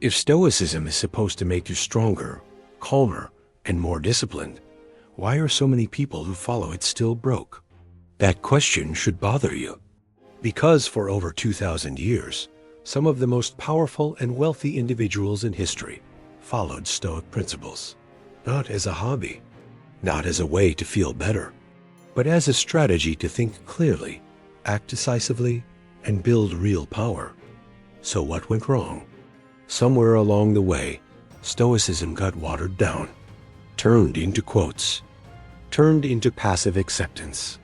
If Stoicism is supposed to make you stronger, calmer, and more disciplined, why are so many people who follow it still broke? That question should bother you. Because for over 2,000 years, some of the most powerful and wealthy individuals in history followed Stoic principles, not as a hobby, not as a way to feel better, but as a strategy to think clearly, act decisively, and build real power. So what went wrong? Somewhere along the way, Stoicism got watered down, turned into quotes, turned into passive acceptance,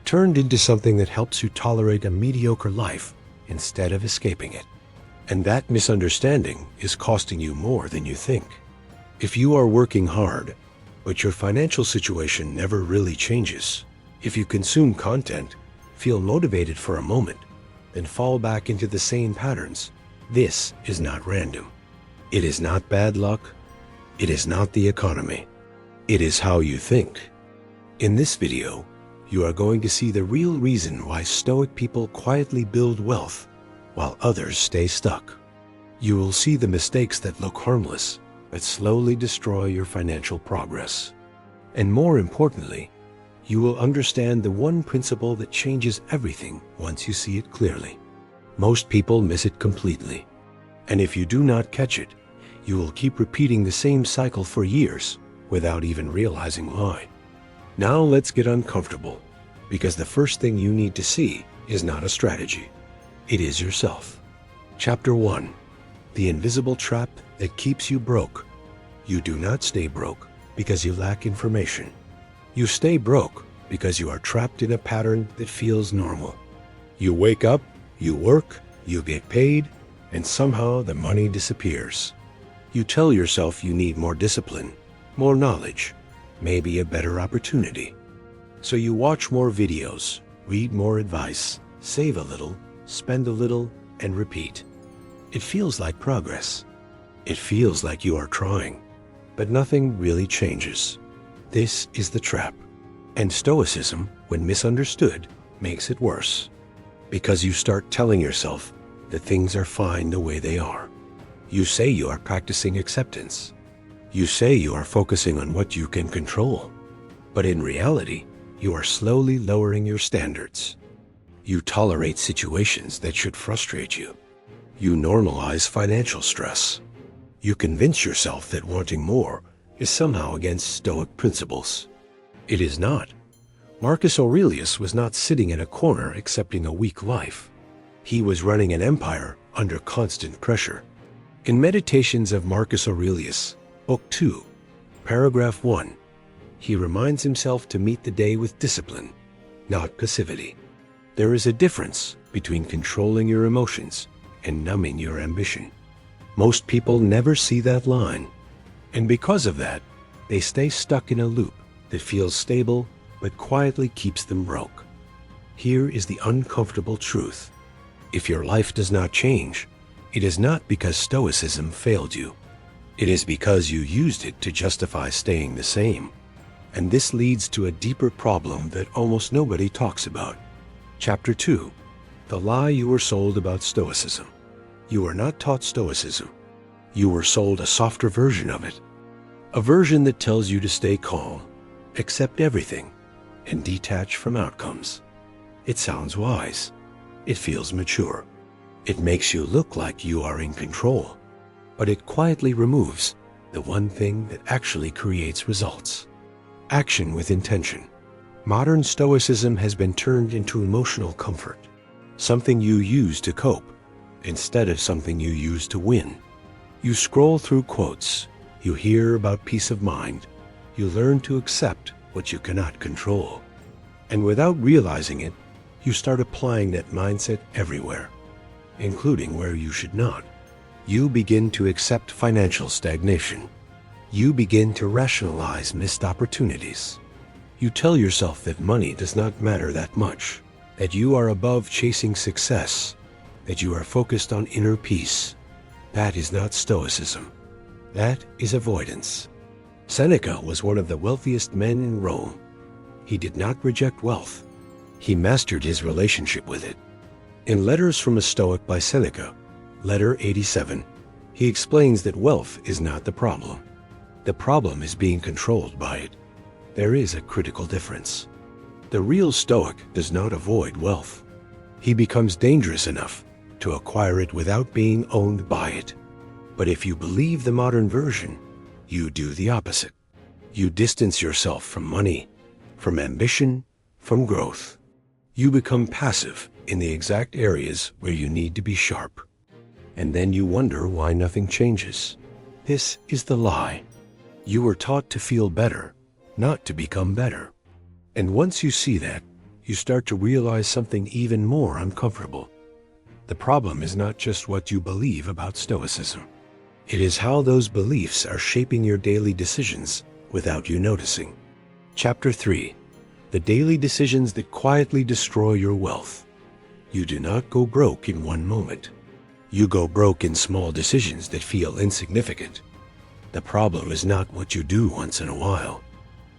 turned into something that helps you tolerate a mediocre life instead of escaping it. And that misunderstanding is costing you more than you think. If you are working hard, but your financial situation never really changes, if you consume content, feel motivated for a moment, then fall back into the same patterns, this is not random. It is not bad luck. It is not the economy. It is how you think. In this video, you are going to see the real reason why Stoic people quietly build wealth while others stay stuck. You will see the mistakes that look harmless but slowly destroy your financial progress. And more importantly, you will understand the one principle that changes everything once you see it clearly. Most people miss it completely. And if you do not catch it, you will keep repeating the same cycle for years without even realizing why. Now let's get uncomfortable, because the first thing you need to see is not a strategy. It is yourself. Chapter 1. The invisible trap that keeps you broke. You do not stay broke because you lack information. You stay broke because you are trapped in a pattern that feels normal. You wake up, you work, you get paid, and somehow the money disappears. You tell yourself you need more discipline, more knowledge, maybe a better opportunity. So you watch more videos, read more advice, save a little, spend a little, and repeat. It feels like progress. It feels like you are trying, but nothing really changes. This is the trap. And Stoicism, when misunderstood, makes it worse. Because you start telling yourself that things are fine the way they are. You say you are practicing acceptance. You say you are focusing on what you can control. But in reality, you are slowly lowering your standards. You tolerate situations that should frustrate you. You normalize financial stress. You convince yourself that wanting more is somehow against Stoic principles. It is not. Marcus Aurelius was not sitting in a corner accepting a weak life. He was running an empire under constant pressure. In Meditations of Marcus Aurelius, Book 2, Paragraph 1, he reminds himself to meet the day with discipline, not passivity. There is a difference between controlling your emotions and numbing your ambition. Most people never see that line, and because of that, they stay stuck in a loop that feels stable but quietly keeps them broke. Here is the uncomfortable truth. If your life does not change, it is not because Stoicism failed you. It is because you used it to justify staying the same. And this leads to a deeper problem that almost nobody talks about. Chapter 2. The lie you were sold about Stoicism. You were not taught Stoicism. You were sold a softer version of it. A version that tells you to stay calm, accept everything, and detach from outcomes. It sounds wise. It feels mature. It makes you look like you are in control. But it quietly removes the one thing that actually creates results. Action with intention. Modern Stoicism has been turned into emotional comfort, something you use to cope instead of something you use to win. You scroll through quotes, you hear about peace of mind, you learn to accept what you cannot control. And without realizing it, you start applying that mindset everywhere, including where you should not. You begin to accept financial stagnation. You begin to rationalize missed opportunities. You tell yourself that money does not matter that much, that you are above chasing success, that you are focused on inner peace. That is not Stoicism. That is avoidance. Seneca was one of the wealthiest men in Rome. He did not reject wealth. He mastered his relationship with it. In Letters from a Stoic by Seneca, Letter 87, He explains that wealth is not the problem. The problem is being controlled by it. There is a critical difference. The real Stoic does not avoid wealth. He becomes dangerous enough to acquire it without being owned by it. But if you believe the modern version, you do the opposite. You distance yourself from money, from ambition, from growth. You become passive in the exact areas where you need to be sharp. And then you wonder why nothing changes. This is the lie. You were taught to feel better, not to become better. And once you see that, you start to realize something even more uncomfortable. The problem is not just what you believe about Stoicism. It is how those beliefs are shaping your daily decisions without you noticing. Chapter 3. The daily decisions that quietly destroy your wealth. You do not go broke in one moment. You go broke in small decisions that feel insignificant. The problem is not what you do once in a while.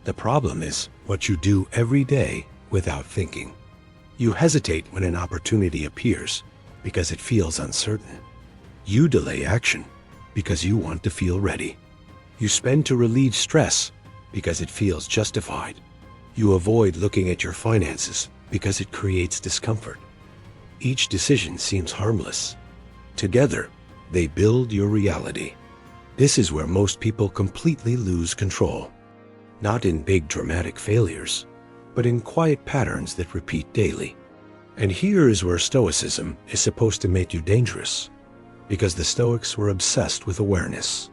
The problem is what you do every day without thinking. You hesitate when an opportunity appears because it feels uncertain. You delay action because you want to feel ready. You spend to relieve stress because it feels justified. You avoid looking at your finances because it creates discomfort. Each decision seems harmless. Together, they build your reality. This is where most people completely lose control. Not in big dramatic failures, but in quiet patterns that repeat daily. And here is where Stoicism is supposed to make you dangerous, because the Stoics were obsessed with awareness.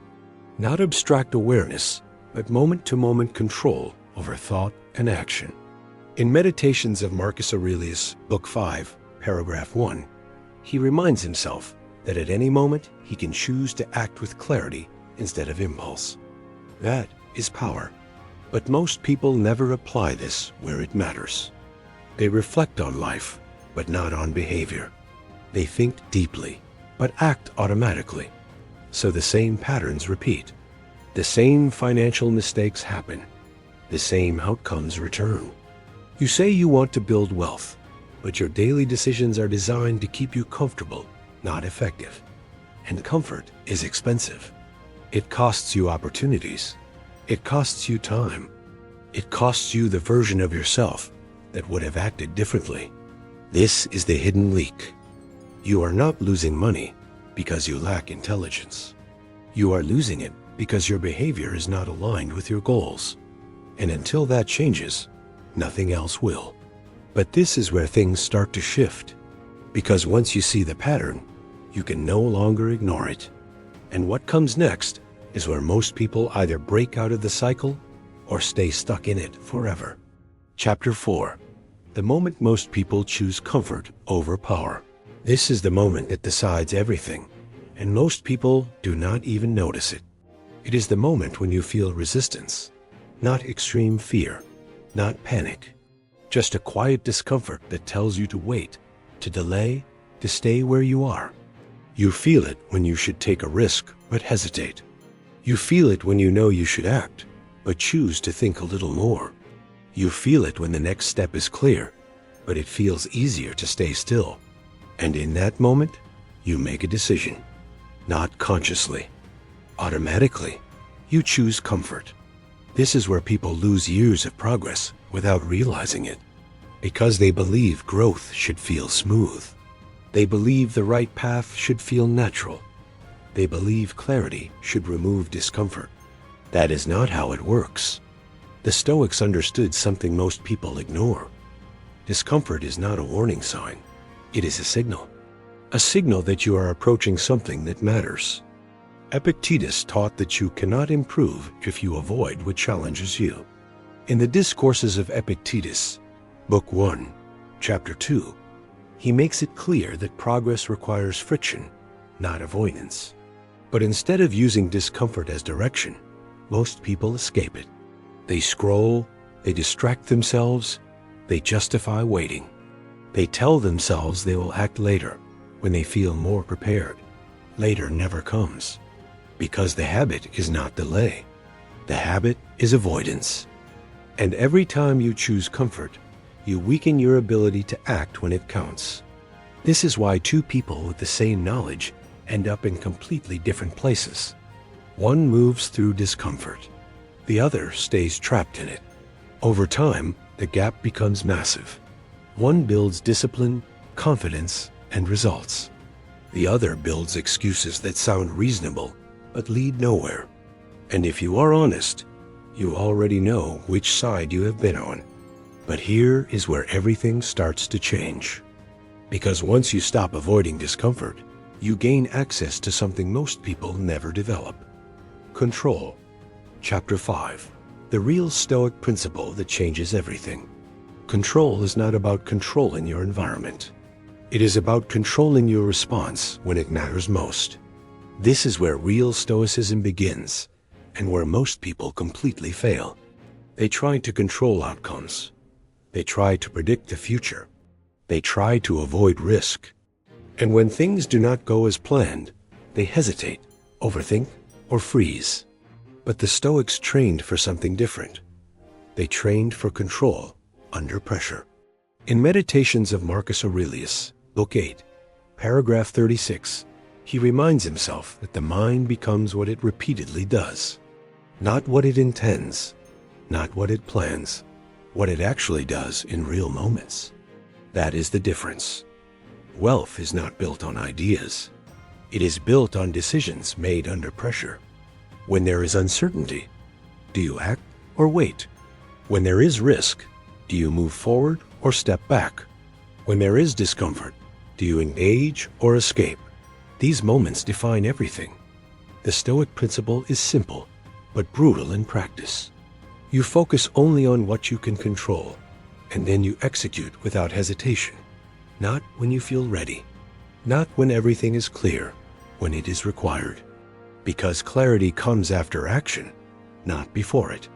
Not abstract awareness, but moment-to-moment control over thought and action. In Meditations of Marcus Aurelius, Book 5, Paragraph 1, he reminds himself that at any moment he can choose to act with clarity instead of impulse. That is power. But most people never apply this where it matters. They reflect on life, but not on behavior. They think deeply, but act automatically. So the same patterns repeat. The same financial mistakes happen. The same outcomes return. You say you want to build wealth, but your daily decisions are designed to keep you comfortable, not effective. And comfort is expensive. It costs you opportunities. It costs you time. It costs you the version of yourself that would have acted differently. This is the hidden leak. You are not losing money because you lack intelligence. You are losing it because your behavior is not aligned with your goals. And until that changes, nothing else will. But this is where things start to shift. Because once you see the pattern, you can no longer ignore it. And what comes next is where most people either break out of the cycle or stay stuck in it forever. Chapter 4. The moment most people choose comfort over power. This is the moment that decides everything, and most people do not even notice it. It is the moment when you feel resistance, not extreme fear, not panic, just a quiet discomfort that tells you to wait, to delay, to stay where you are. You feel it when you should take a risk but hesitate. You feel it when you know you should act, but choose to think a little more. You feel it when the next step is clear, but it feels easier to stay still. And in that moment, you make a decision. Not consciously. Automatically, you choose comfort. This is where people lose years of progress without realizing it. Because they believe growth should feel smooth. They believe the right path should feel natural. They believe clarity should remove discomfort. That is not how it works. The Stoics understood something most people ignore. Discomfort is not a warning sign. It is a signal. A signal that you are approaching something that matters. Epictetus taught that you cannot improve if you avoid what challenges you. In the Discourses of Epictetus, Book 1, Chapter 2, he makes it clear that progress requires friction, not avoidance. But instead of using discomfort as direction, most people escape it. They scroll, they distract themselves, they justify waiting. They tell themselves they will act later, when they feel more prepared. Later never comes. Because the habit is not delay. The habit is avoidance. And every time you choose comfort, you weaken your ability to act when it counts. This is why two people with the same knowledge end up in completely different places. One moves through discomfort. The other stays trapped in it. Over time, the gap becomes massive. One builds discipline, confidence, and results. The other builds excuses that sound reasonable, but lead nowhere. And if you are honest, you already know which side you have been on. But here is where everything starts to change. Because once you stop avoiding discomfort, you gain access to something most people never develop. Control. Chapter 5. The real Stoic principle that changes everything. Control is not about controlling your environment. It is about controlling your response when it matters most. This is where real Stoicism begins, and where most people completely fail. They try to control outcomes. They try to predict the future. They try to avoid risk. And when things do not go as planned, they hesitate, overthink, or freeze. But the Stoics trained for something different. They trained for control under pressure. In Meditations of Marcus Aurelius, Book 8, paragraph 36, he reminds himself that the mind becomes what it repeatedly does. Not what it intends, not what it plans, what it actually does in real moments. That is the difference. Wealth is not built on ideas. It is built on decisions made under pressure. When there is uncertainty, do you act or wait? When there is risk, do you move forward or step back? When there is discomfort, do you engage or escape? These moments define everything. The Stoic principle is simple, but brutal in practice. You focus only on what you can control, and then you execute without hesitation. Not when you feel ready. Not when everything is clear, when it is required. Because clarity comes after action, not before it.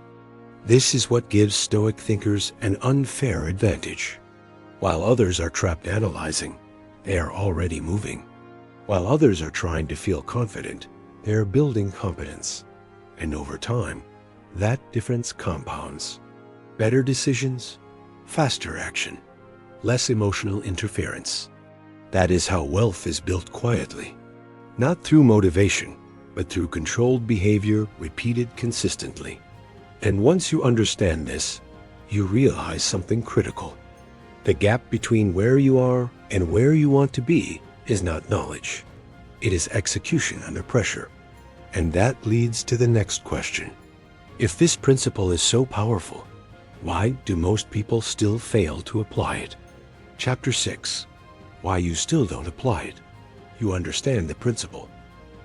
This is what gives Stoic thinkers an unfair advantage. While others are trapped analyzing, they are already moving. While others are trying to feel confident, they are building competence. And over time, that difference compounds. Better decisions, faster action, less emotional interference. That is how wealth is built quietly. Not through motivation, but through controlled behavior repeated consistently. And once you understand this, you realize something critical. The gap between where you are and where you want to be is not knowledge. It is execution under pressure. And that leads to the next question. If this principle is so powerful, why do most people still fail to apply it? Chapter 6. Why you still don't apply it. You understand the principle.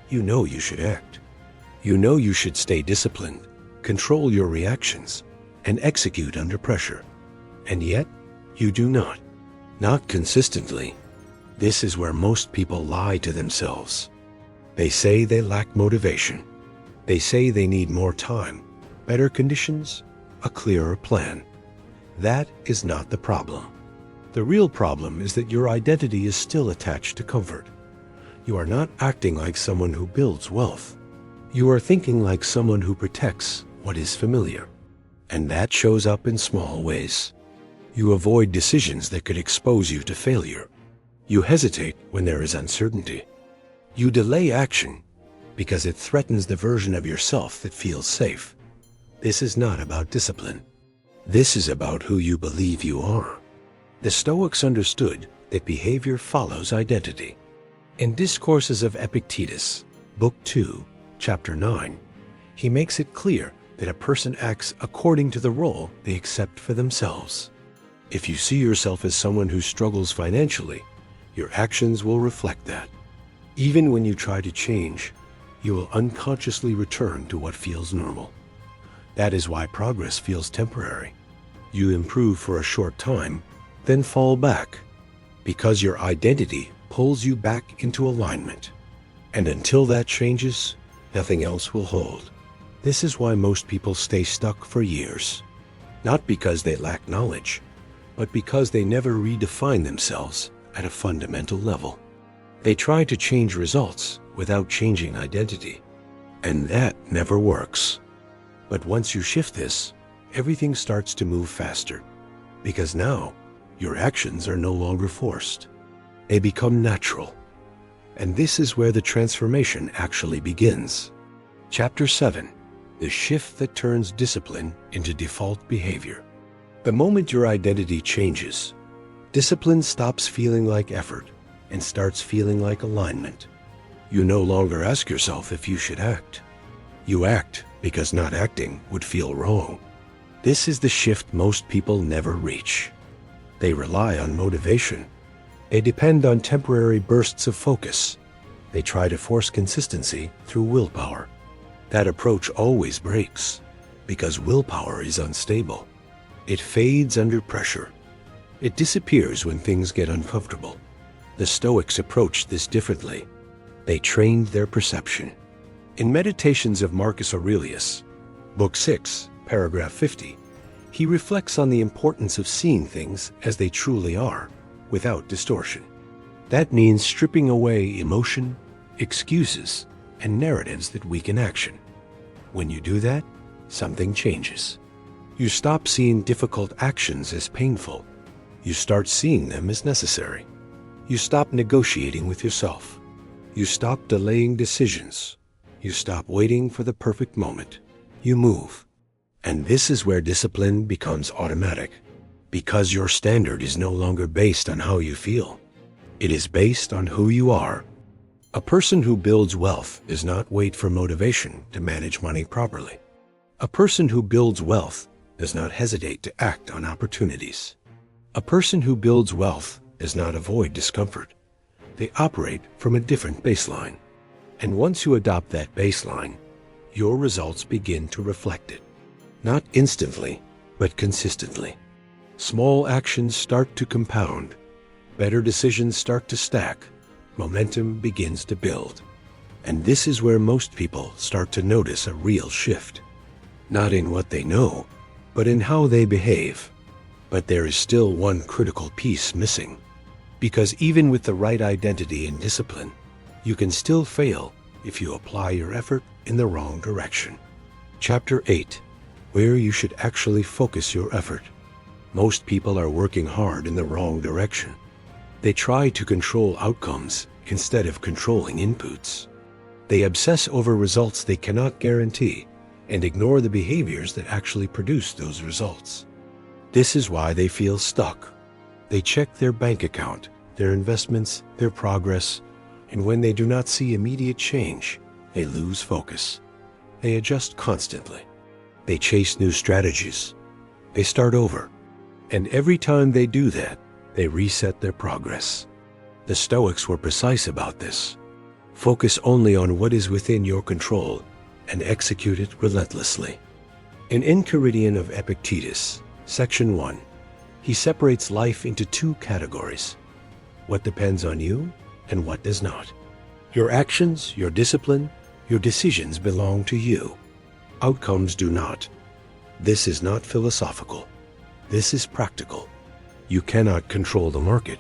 You know you should act. You know you should stay disciplined, control your reactions, and execute under pressure. And yet, you do not. Not consistently. This is where most people lie to themselves. They say they lack motivation. They say they need more time, better conditions, a clearer plan. That is not the problem. The real problem is that your identity is still attached to comfort. You are not acting like someone who builds wealth. You are thinking like someone who protects what is familiar. And that shows up in small ways. You avoid decisions that could expose you to failure. You hesitate when there is uncertainty. You delay action because it threatens the version of yourself that feels safe. This is not about discipline. This is about who you believe you are. The Stoics understood that behavior follows identity. In Discourses of Epictetus, Book 2, Chapter 9, he makes it clear that a person acts according to the role they accept for themselves. If you see yourself as someone who struggles financially, your actions will reflect that. Even when you try to change, you will unconsciously return to what feels normal. That is why progress feels temporary. You improve for a short time, then fall back, because your identity pulls you back into alignment. And until that changes, nothing else will hold. This is why most people stay stuck for years. Not because they lack knowledge, but because they never redefine themselves at a fundamental level. They try to change results without changing identity, and that never works. But once you shift this, everything starts to move faster, because now your actions are no longer forced. They become natural. And this is where the transformation actually begins. Chapter 7. The shift that turns discipline into default behavior. The moment your identity changes, discipline stops feeling like effort and starts feeling like alignment. You no longer ask yourself if you should act. You act because not acting would feel wrong. This is the shift most people never reach. They rely on motivation. They depend on temporary bursts of focus. They try to force consistency through willpower. That approach always breaks because willpower is unstable. It fades under pressure. It disappears when things get uncomfortable. The Stoics approached this differently. They trained their perception. In Meditations of Marcus Aurelius, Book 6, paragraph 50, he reflects on the importance of seeing things as they truly are, without distortion. That means stripping away emotion, excuses, and narratives that weaken action. When you do that, something changes. You stop seeing difficult actions as painful. You start seeing them as necessary. You stop negotiating with yourself. You stop delaying decisions. You stop waiting for the perfect moment. You move. And this is where discipline becomes automatic, because your standard is no longer based on how you feel. It is based on who you are. A person who builds wealth does not wait for motivation to manage money properly. A person who builds wealth does not hesitate to act on opportunities. A person who builds wealth does not avoid discomfort. They operate from a different baseline. And once you adopt that baseline, your results begin to reflect it. Not instantly, but consistently. Small actions start to compound. Better decisions start to stack. Momentum begins to build. And this is where most people start to notice a real shift. Not in what they know, but in how they behave. But there is still one critical piece missing. Because even with the right identity and discipline, you can still fail if you apply your effort in the wrong direction. Chapter 8. Where you should actually focus your effort. Most people are working hard in the wrong direction. They try to control outcomes instead of controlling inputs. They obsess over results they cannot guarantee and ignore the behaviors that actually produce those results. This is why they feel stuck. They check their bank account, their investments, their progress, and when they do not see immediate change, they lose focus. They adjust constantly. They chase new strategies. They start over. And every time they do that, they reset their progress. The Stoics were precise about this. Focus only on what is within your control and execute it relentlessly. In Enchiridion of Epictetus, Section 1, he separates life into two categories: what depends on you and what does not. Your actions, your discipline, your decisions belong to you. Outcomes do not. This is not philosophical. This is practical. You cannot control the market,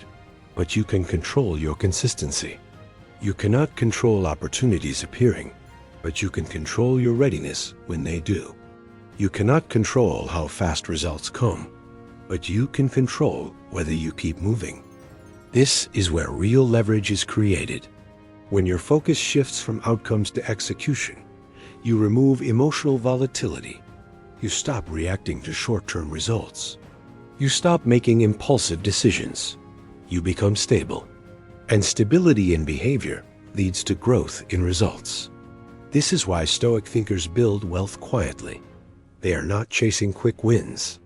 but you can control your consistency. You cannot control opportunities appearing, but you can control your readiness when they do. You cannot control how fast results come, but you can control whether you keep moving. This is where real leverage is created. When your focus shifts from outcomes to execution, you remove emotional volatility. You stop reacting to short-term results. You stop making impulsive decisions. You become stable. And stability in behavior leads to growth in results. This is why Stoic thinkers build wealth quietly. They are not chasing quick wins.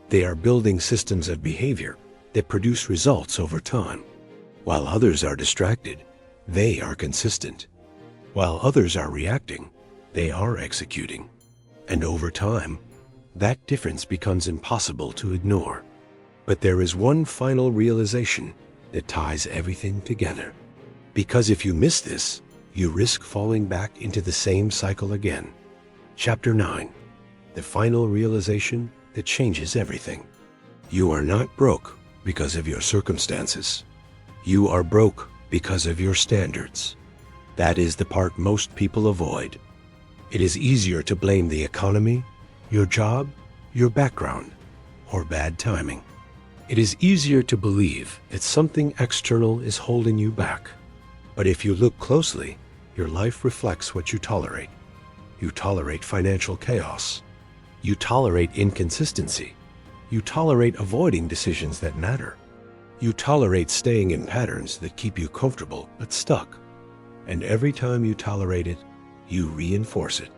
They are building systems of behavior that produce results over time. While others are distracted, they are consistent. While others are reacting, they are executing. And over time, that difference becomes impossible to ignore. But there is one final realization that ties everything together. Because if you miss this, you risk falling back into the same cycle again. Chapter 9. The final realization that changes everything. You are not broke because of your circumstances. You are broke because of your standards. That is the part most people avoid. It is easier to blame the economy, your job, your background, or bad timing. It is easier to believe that something external is holding you back. But if you look closely, your life reflects what you tolerate. You tolerate financial chaos. You tolerate inconsistency. You tolerate avoiding decisions that matter. You tolerate staying in patterns that keep you comfortable but stuck. And every time you tolerate it, you reinforce it.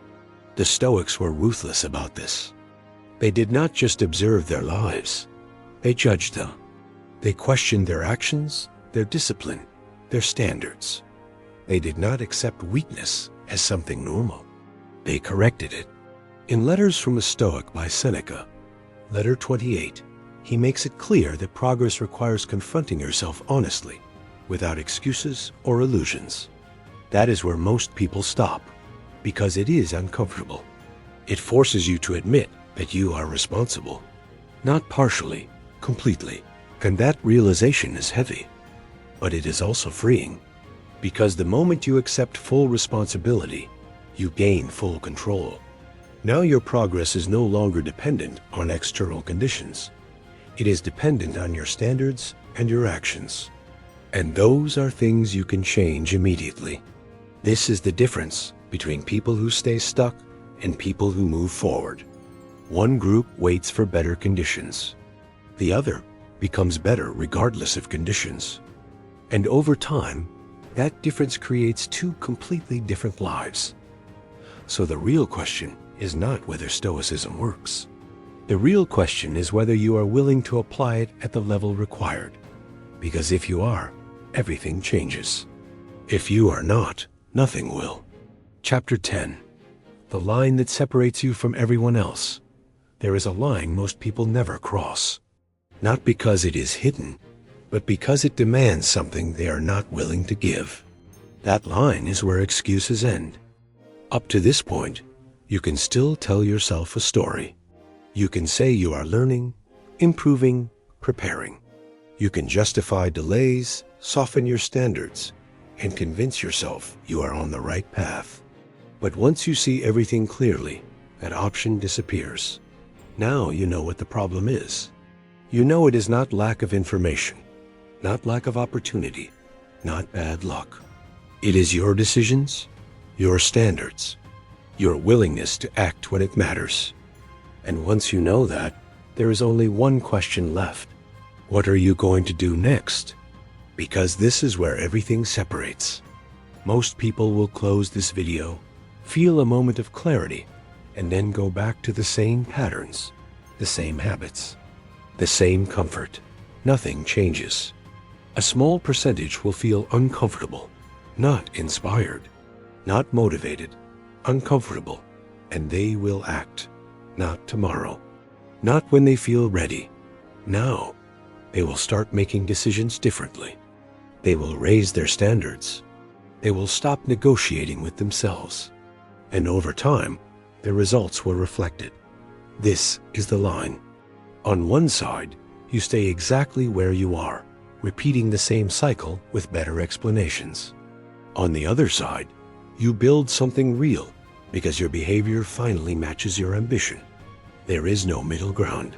The Stoics were ruthless about this. They did not just observe their lives, they judged them. They questioned their actions, their discipline, their standards. They did not accept weakness as something normal. They corrected it. In Letters from a Stoic by Seneca, letter 28, he makes it clear that progress requires confronting yourself honestly, without excuses or illusions. That is where most people stop, because it is uncomfortable. It forces you to admit that you are responsible, not partially, completely. And that realization is heavy, but it is also freeing, because the moment you accept full responsibility, you gain full control. Now your progress is no longer dependent on external conditions. It is dependent on your standards and your actions. And those are things you can change immediately. This is the difference between people who stay stuck and people who move forward. One group waits for better conditions. The other becomes better regardless of conditions. And over time, that difference creates two completely different lives. So the real question is not whether Stoicism works. The real question is whether you are willing to apply it at the level required. Because if you are, everything changes. If you are not, nothing will. Chapter 10. The line that separates you from everyone else. There is a line most people never cross. Not because it is hidden, but because it demands something they are not willing to give. That line is where excuses end. Up to this point, you can still tell yourself a story. You can say you are learning, improving, preparing. You can justify delays, soften your standards, and convince yourself you are on the right path. But once you see everything clearly, that option disappears. Now you know what the problem is. You know it is not lack of information, not lack of opportunity, not bad luck. It is your decisions, your standards, your willingness to act when it matters. And once you know that, there is only one question left. What are you going to do next? Because this is where everything separates. Most people will close this video, feel a moment of clarity, and then go back to the same patterns, the same habits, the same comfort. Nothing changes. A small percentage will feel uncomfortable, not inspired, not motivated, uncomfortable, and they will act. Not tomorrow, not when they feel ready. Now, they will start making decisions differently. They will raise their standards. They will stop negotiating with themselves. And over time, the results will reflect it. This is the line. On one side, you stay exactly where you are, repeating the same cycle with better explanations. On the other side, you build something real because your behavior finally matches your ambition. There is no middle ground,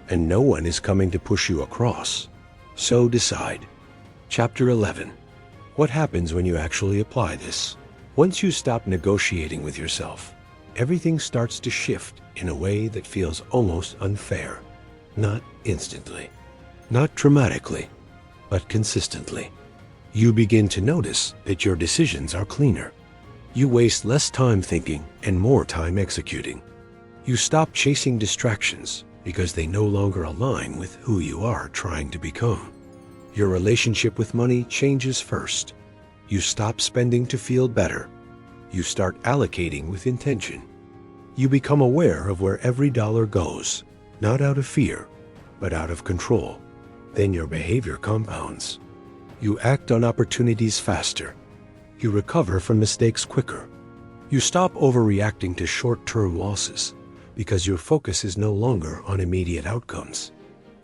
and no one is coming to push you across. So decide. Chapter 11. What happens when you actually apply this? Once you stop negotiating with yourself, everything starts to shift in a way that feels almost unfair. Not instantly, not dramatically, but consistently. You begin to notice that your decisions are cleaner. You waste less time thinking and more time executing. You stop chasing distractions because they no longer align with who you are trying to become. Your relationship with money changes first. You stop spending to feel better. You start allocating with intention. You become aware of where every dollar goes, not out of fear, but out of control. Then your behavior compounds. You act on opportunities faster. You recover from mistakes quicker. You stop overreacting to short-term losses because your focus is no longer on immediate outcomes.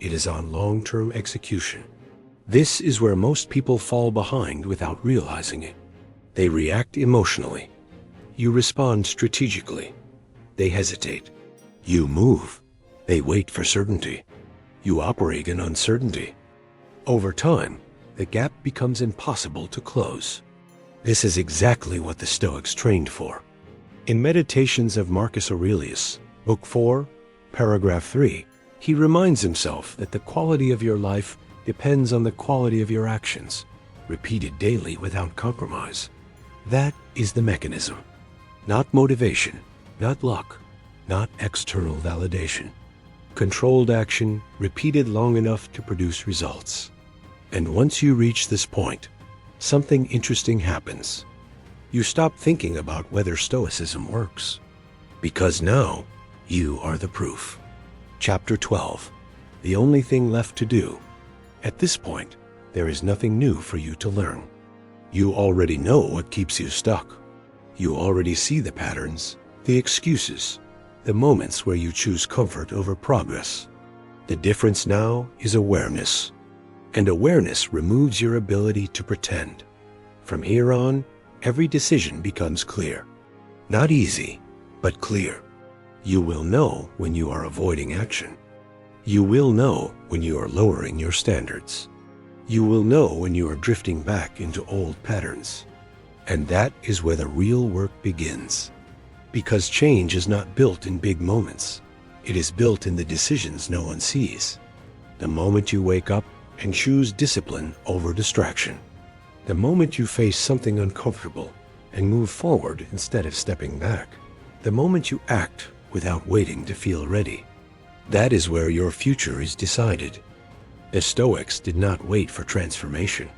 It is on long-term execution. This is where most people fall behind without realizing it. They react emotionally. You respond strategically. They hesitate. You move. They wait for certainty. You operate in uncertainty. Over time, the gap becomes impossible to close. This is exactly what the Stoics trained for. In Meditations of Marcus Aurelius, Book 4, Paragraph 3, he reminds himself that the quality of your life depends on the quality of your actions, repeated daily without compromise. That is the mechanism. Not motivation, not luck, not external validation. Controlled action, repeated long enough to produce results. And once you reach this point, something interesting happens. You stop thinking about whether Stoicism works, because now you are the proof. Chapter 12. The only thing left to do. At this point, there is nothing new for you to learn. You already know what keeps you stuck. You already see the patterns, the excuses, the moments where you choose comfort over progress. The difference now is awareness. And awareness removes your ability to pretend. From here on, every decision becomes clear. Not easy, but clear. You will know when you are avoiding action. You will know when you are lowering your standards. You will know when you are drifting back into old patterns. And that is where the real work begins. Because change is not built in big moments. It is built in the decisions no one sees. The moment you wake up and choose discipline over distraction. The moment you face something uncomfortable and move forward instead of stepping back. The moment you act without waiting to feel ready. That is where your future is decided. The Stoics did not wait for transformation.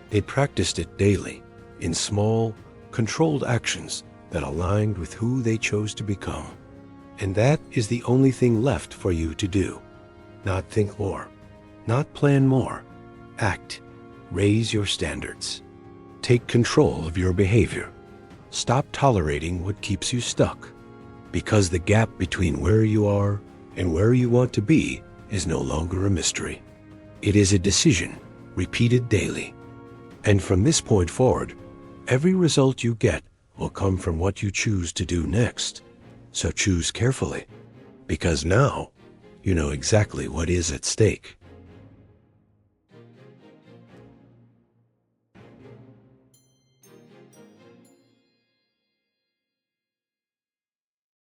They practiced it daily, in small, controlled actions that aligned with who they chose to become. And that is the only thing left for you to do. Not think more, not plan more. Act. Raise your standards. Take control of your behavior. Stop tolerating what keeps you stuck. Because the gap between where you are and where you want to be is no longer a mystery. It is a decision, repeated daily. And from this point forward, every result you get will come from what you choose to do next. So choose carefully, because now you know exactly what is at stake.